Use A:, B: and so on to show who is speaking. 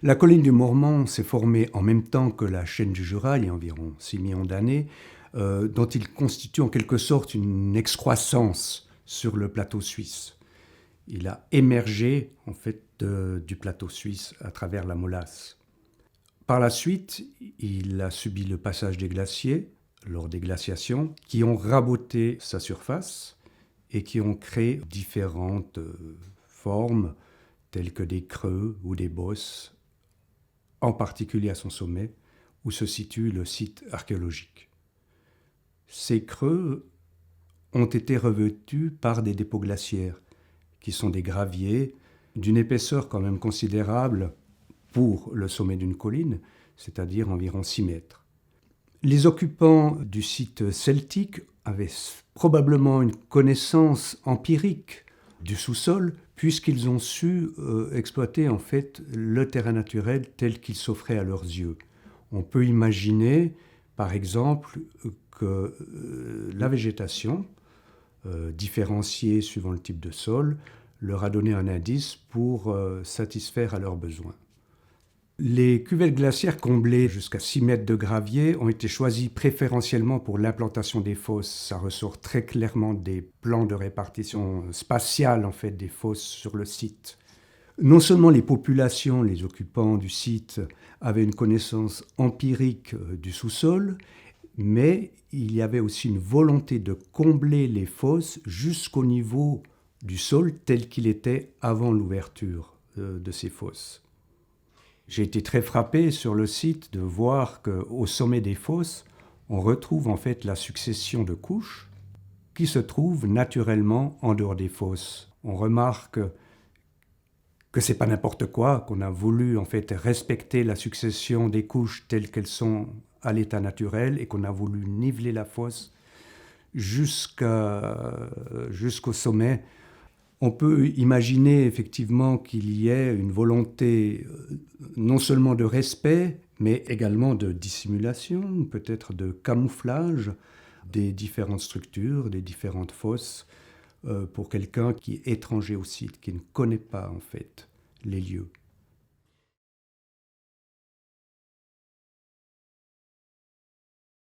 A: La colline du Mormant s'est formée en même temps que la chaîne du Jura, il y a environ 6 millions d'années, dont il constitue en quelque sorte une excroissance sur le plateau suisse. Il a émergé en fait du plateau suisse à travers la Molasse. Par la suite, il a subi le passage des glaciers lors des glaciations qui ont raboté sa surface et qui ont créé différentes formes telles que des creux ou des bosses, en particulier à son sommet où se situe le site archéologique. Ces creux ont été revêtus par des dépôts glaciaires qui sont des graviers d'une épaisseur quand même considérable pour le sommet d'une colline, c'est-à-dire environ 6 mètres. Les occupants du site celtique avaient probablement une connaissance empirique du sous-sol, puisqu'ils ont su exploiter en fait le terrain naturel tel qu'il s'offrait à leurs yeux. On peut imaginer, par exemple, que la végétation, différenciée suivant le type de sol, leur a donné un indice pour satisfaire à leurs besoins. Les cuvettes glaciaires comblées jusqu'à 6 mètres de gravier ont été choisies préférentiellement pour l'implantation des fosses. Ça ressort très clairement des plans de répartition spatiale en fait, des fosses sur le site. Non seulement les populations, les occupants du site, avaient une connaissance empirique du sous-sol, mais il y avait aussi une volonté de combler les fosses jusqu'au niveau du sol tel qu'il était avant l'ouverture de ces fosses. J'ai été très frappé sur le site de voir qu'au sommet des fosses, on retrouve en fait la succession de couches qui se trouvent naturellement en dehors des fosses. On remarque que c'est pas n'importe quoi, qu'on a voulu en fait respecter la succession des couches telles qu'elles sont à l'état naturel et qu'on a voulu niveler la fosse jusqu'au sommet. On peut imaginer effectivement qu'il y ait une volonté non seulement de respect, mais également de dissimulation, peut-être de camouflage des différentes structures, des différentes fosses, pour quelqu'un qui est étranger au site, qui ne connaît pas en fait les lieux.